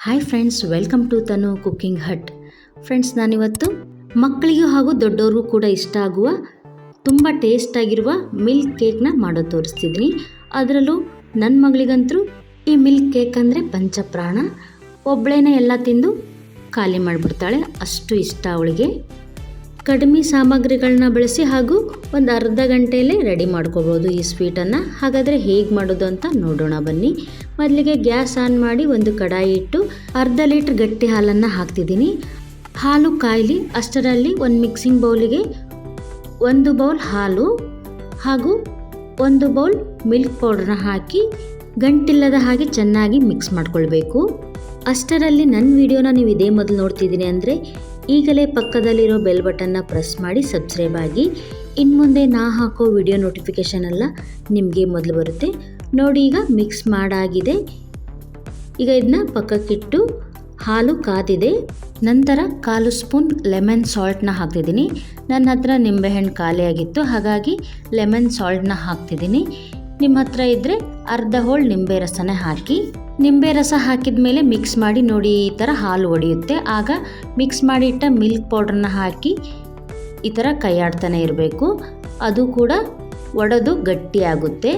Hi friends, welcome to Tanu cooking hut. Friends, ನಾನಿವತ್ತು ಮಕ್ಕಳಿಗೂ ಹಾಗೂ ದೊಡ್ಡವ್ರಿಗೂ ಕೂಡ ಇಷ್ಟ ಆಗುವ ತುಂಬ ಟೇಸ್ಟಾಗಿರುವ ಮಿಲ್ಕ್ ಕೇಕ್ನ ಮಾಡೋದು ತೋರಿಸ್ತಿದ್ದೀನಿ. ಅದರಲ್ಲೂ ನನ್ನ ಮಗಳಿಗಂತೂ ಈ ಮಿಲ್ಕ್ ಕೇಕ್ ಅಂದರೆ ಪಂಚಪ್ರಾಣ. ಒಬ್ಬಳೇನೆ ಎಲ್ಲ ತಿಂದು ಖಾಲಿ ಮಾಡಿಬಿಡ್ತಾಳೆ, ಅಷ್ಟು ಇಷ್ಟ ಅವಳಿಗೆ. ಕಡಿಮೆ ಸಾಮಗ್ರಿಗಳನ್ನ ಬಳಸಿ ಹಾಗೂ ಒಂದು ಅರ್ಧ ಗಂಟೆಯಲ್ಲೇ ರೆಡಿ ಮಾಡ್ಕೋಬೋದು ಈ ಸ್ವೀಟನ್ನು. ಹಾಗಾದರೆ ಹೇಗೆ ಮಾಡೋದು ಅಂತ ನೋಡೋಣ ಬನ್ನಿ. ಮೊದಲಿಗೆ ಗ್ಯಾಸ್ ಆನ್ ಮಾಡಿ ಒಂದು ಕಡಾಯಿ ಇಟ್ಟು ಅರ್ಧ ಲೀಟ್ರ್ ಗಟ್ಟಿ ಹಾಲನ್ನು ಹಾಕ್ತಿದ್ದೀನಿ. ಹಾಲು ಕಾಯಲಿ ಅಷ್ಟರಲ್ಲಿ ಒಂದು ಮಿಕ್ಸಿಂಗ್ ಬೌಲಿಗೆ 1 ಬೌಲ್ ಹಾಲು ಹಾಗೂ 1 ಬೌಲ್ ಮಿಲ್ಕ್ ಪೌಡ್ರನ್ನ ಹಾಕಿ ಗಂಟಿಲ್ಲದ ಹಾಗೆ ಚೆನ್ನಾಗಿ ಮಿಕ್ಸ್ ಮಾಡ್ಕೊಳ್ಬೇಕು. ಅಷ್ಟರಲ್ಲಿ ನನ್ನ ವಿಡಿಯೋನ ನೀವು ಇದೇ ಮೊದಲು ನೋಡ್ತಿದ್ದೀನಿ ಅಂದರೆ ಈಗಲೇ ಪಕ್ಕದಲ್ಲಿರೋ ಬೆಲ್ ಬಟನ್ನ ಪ್ರೆಸ್ ಮಾಡಿ ಸಬ್ಸ್ಕ್ರೈಬ್ ಆಗಿ. ಇನ್ನು ಮುಂದೆ ನಾ ಹಾಕೋ ವಿಡಿಯೋ ನೋಟಿಫಿಕೇಷನ್ ಎಲ್ಲ ನಿಮಗೆ ಮೊದಲು ಬರುತ್ತೆ ನೋಡಿ. ಈಗ ಮಿಕ್ಸ್ ಮಾಡಾಗಿದೆ. ಈಗ ಇದನ್ನ ಪಕ್ಕಕ್ಕಿಟ್ಟು ಹಾಲು ಕಾದಿದೆ. ನಂತರ 1/4 ಸ್ಪೂನ್ ಲೆಮನ್ ಸಾಲ್ಟ್ನ ಹಾಕ್ತಿದ್ದೀನಿ. ನನ್ನ ಹತ್ರ ನಿಂಬೆಹಣ್ಣು ಖಾಲಿಯಾಗಿತ್ತು, ಹಾಗಾಗಿ ಲೆಮನ್ ಸಾಲ್ಟ್ನ ಹಾಕ್ತಿದ್ದೀನಿ. ನಿಮ್ಮ ಹತ್ರ ಇದ್ದರೆ ಅರ್ಧ ಹೋಳು ನಿಂಬೆ ರಸನ ಹಾಕಿ. ನಿಂಬೆ ರಸ ಹಾಕಿದ ಮೇಲೆ ಮಿಕ್ಸ್ ಮಾಡಿ ನೋಡಿ, ಈ ಥರ ಹಾಲು ಒಡೆಯುತ್ತೆ. ಆಗ ಮಿಕ್ಸ್ ಮಾಡಿ ಇಟ್ಟ ಮಿಲ್ಕ್ ಪೌಡ್ರನ್ನ ಹಾಕಿ ಈ ಥರ ಕೈಯಾಡ್ತಾನೆ ಇರಬೇಕು. ಅದು ಕೂಡ ಒಡೆದು ಗಟ್ಟಿಯಾಗುತ್ತೆ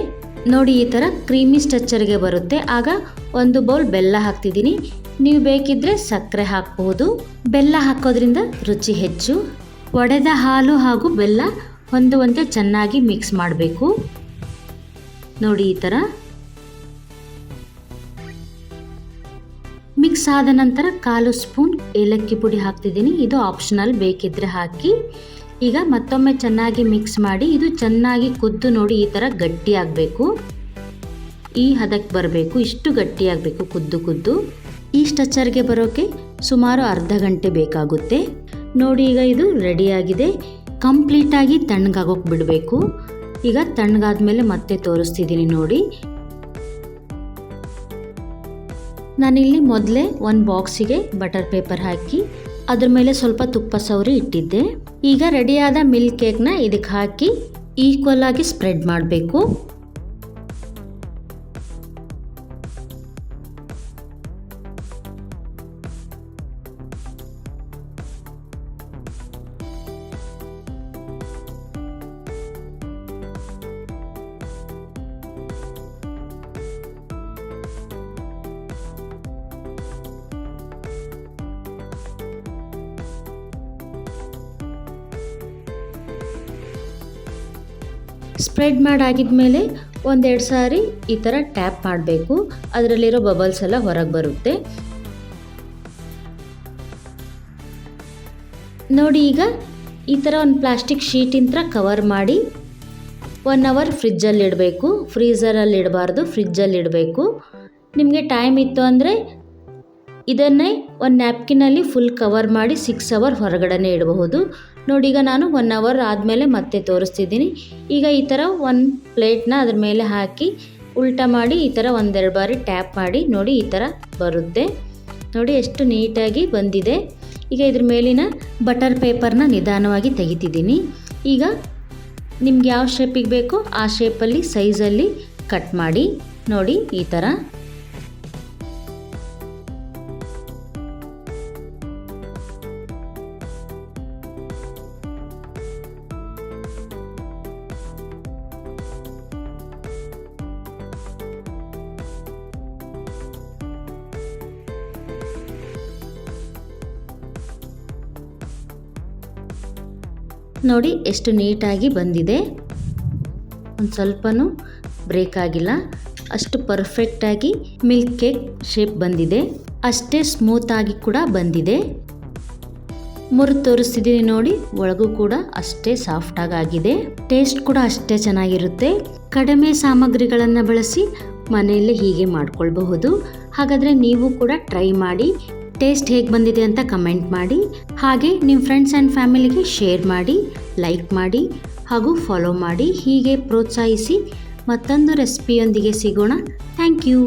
ನೋಡಿ. ಈ ಥರ ಕ್ರೀಮಿ ಸ್ಟ್ರಕ್ಚರ್ಗೆ ಬರುತ್ತೆ. ಆಗ 1 ಬೌಲ್ ಬೆಲ್ಲ ಹಾಕ್ತಿದ್ದೀನಿ. ನೀವು ಬೇಕಿದ್ದರೆ ಸಕ್ಕರೆ ಹಾಕ್ಬೋದು. ಬೆಲ್ಲ ಹಾಕೋದ್ರಿಂದ ರುಚಿ ಹೆಚ್ಚು. ಒಡೆದ ಹಾಲು ಹಾಗೂ ಬೆಲ್ಲ ಹೊಂದುವಂತೆ ಚೆನ್ನಾಗಿ ಮಿಕ್ಸ್ ಮಾಡಬೇಕು ನೋಡಿ. ಈ ಥರ ಮಿಕ್ಸ್ ಆದ ನಂತರ 1/4 ಸ್ಪೂನ್ ಏಲಕ್ಕಿ ಪುಡಿ ಹಾಕ್ತಿದ್ದೀನಿ. ಇದು ಆಪ್ಷನಲ್, ಬೇಕಿದ್ರೆ ಹಾಕಿ. ಈಗ ಮತ್ತೊಮ್ಮೆ ಚೆನ್ನಾಗಿ ಮಿಕ್ಸ್ ಮಾಡಿ ಇದು ಚೆನ್ನಾಗಿ ಕುದ್ದು ನೋಡಿ, ಈ ಥರ ಗಟ್ಟಿಯಾಗಬೇಕು. ಈ ಹದಕ್ಕೆ ಬರಬೇಕು, ಇಷ್ಟು ಗಟ್ಟಿಯಾಗಬೇಕು ಕುದ್ದು. ಈ ಸ್ಟ್ರಕ್ಚರ್ಗೆ ಬರೋಕ್ಕೆ ಸುಮಾರು ಅರ್ಧ ಗಂಟೆ ಬೇಕಾಗುತ್ತೆ ನೋಡಿ. ಈಗ ಇದು ರೆಡಿಯಾಗಿದೆ. ಕಂಪ್ಲೀಟಾಗಿ ತಣ್ಣಗಾಗೋಕೆ ಬಿಡಬೇಕು. ಈಗ ತಣ್ಣಗಾದ್ಮೇಲೆ ಮತ್ತೆ ತೋರಿಸ್ತಿದ್ದೀನಿ ನೋಡಿ. ನಾನಿಲ್ಲಿ ಮೊದಲೇ ಒಂದು ಬಾಕ್ಸಿಗೆ ಬಟರ್ ಪೇಪರ್ ಹಾಕಿ ಅದ್ರ ಮೇಲೆ ಸ್ವಲ್ಪ ತುಪ್ಪ ಸವರಿ ಇಟ್ಟಿದ್ದೆ. ಈಗ ರೆಡಿಯಾದ ಮಿಲ್ಕ್ ಕೇಕ್ನ ಇದಕ್ಕೆ ಹಾಕಿ ಈಕ್ವಲ್ ಆಗಿ ಸ್ಪ್ರೆಡ್ ಮಾಡಬೇಕು. ಸ್ಪ್ರೆಡ್ ಮಾಡಾಗಿದ್ಮೇಲೆ 1-2 ಸಾರಿ ಈ ಥರ ಟ್ಯಾಪ್ ಮಾಡಬೇಕು. ಅದರಲ್ಲಿರೋ ಬಬಲ್ಸ್ ಎಲ್ಲ ಹೊರಗೆ ಬರುತ್ತೆ ನೋಡಿ. ಈಗ ಈ ಥರ ಒಂದು ಪ್ಲಾಸ್ಟಿಕ್ ಶೀಟಿಂದ ಕವರ್ ಮಾಡಿ 1 ಅವರ್ ಫ್ರಿಜ್ಜಲ್ಲಿ ಇಡಬೇಕು. ಫ್ರೀಝರಲ್ಲಿ ಇಡಬಾರ್ದು, ಫ್ರಿಜ್ಜಲ್ಲಿ ಇಡಬೇಕು. ನಿಮಗೆ ಟೈಮ್ ಇತ್ತು ಅಂದರೆ ಇದನ್ನೇ ಒಂದು ನ್ಯಾಪ್ಕಿನಲ್ಲಿ ಫುಲ್ ಕವರ್ ಮಾಡಿ 6 ಅವರ್ ಹೊರಗಡೆ ಇಡಬಹುದು ನೋಡಿ. ಈಗ ನಾನು 1 ಅವರ್ ಆದಮೇಲೆ ಮತ್ತೆ ತೋರಿಸ್ತಿದ್ದೀನಿ. ಈಗ ಈ ಥರ ಒಂದು ಪ್ಲೇಟ್ನ ಅದ್ರ ಮೇಲೆ ಹಾಕಿ ಉಲ್ಟಾ ಮಾಡಿ ಈ ಥರ 1-2 ಬಾರಿ ಟ್ಯಾಪ್ ಮಾಡಿ ನೋಡಿ, ಈ ಥರ ಬರುತ್ತೆ ನೋಡಿ. ಎಷ್ಟು ನೀಟಾಗಿ ಬಂದಿದೆ. ಈಗ ಇದ್ರ ಮೇಲಿನ ಬಟರ್ ಪೇಪರ್ನ ನಿಧಾನವಾಗಿ ತೆಗಿತಿದ್ದೀನಿ. ಈಗ ನಿಮ್ಗೆ ಯಾವ ಶೇಪಿಗೆ ಬೇಕೋ ಆ ಶೇಪಲ್ಲಿ ಸೈಜಲ್ಲಿ ಕಟ್ ಮಾಡಿ ನೋಡಿ. ಈ ಥರ ನೋಡಿ, ಎಷ್ಟು ನೀಟಾಗಿ ಬಂದಿದೆ. ಒಂದು ಸ್ವಲ್ಪನೂ ಬ್ರೇಕ್ ಆಗಿಲ್ಲ, ಅಷ್ಟು ಪರ್ಫೆಕ್ಟಾಗಿ ಮಿಲ್ಕ್ ಕೇಕ್ ಶೇಪ್ ಬಂದಿದೆ. ಅಷ್ಟೇ ಸ್ಮೂತಾಗಿ ಕೂಡ ಬಂದಿದೆ. ಮುರಿದು ತೋರಿಸ್ತಿದ್ದೀನಿ ನೋಡಿ, ಒಳಗೂ ಕೂಡ ಅಷ್ಟೇ ಸಾಫ್ಟಾಗಿ ಆಗಿದೆ. ಟೇಸ್ಟ್ ಕೂಡ ಅಷ್ಟೇ ಚೆನ್ನಾಗಿರುತ್ತೆ. ಕಡಿಮೆ ಸಾಮಗ್ರಿಗಳನ್ನು ಬಳಸಿ ಮನೆಯಲ್ಲೇ ಹೀಗೆ ಮಾಡ್ಕೊಳ್ಬಹುದು. ಹಾಗಾದರೆ ನೀವು ಕೂಡ ಟ್ರೈ ಮಾಡಿ, ಟೇಸ್ಟ್ ಹೇಗೆ ಬಂದಿದೆ ಅಂತ ಕಮೆಂಟ್ ಮಾಡಿ. ಹಾಗೆ ನಿಮ್ಮ ಫ್ರೆಂಡ್ಸ್ ಆ್ಯಂಡ್ ಫ್ಯಾಮಿಲಿಗೆ ಶೇರ್ ಮಾಡಿ, ಲೈಕ್ ಮಾಡಿ ಹಾಗೂ ಫಾಲೋ ಮಾಡಿ. ಹೀಗೆ ಪ್ರೋತ್ಸಾಹಿಸಿ. ಮತ್ತೊಂದು ರೆಸಿಪಿಯೊಂದಿಗೆ ಸಿಗೋಣ. Thank you.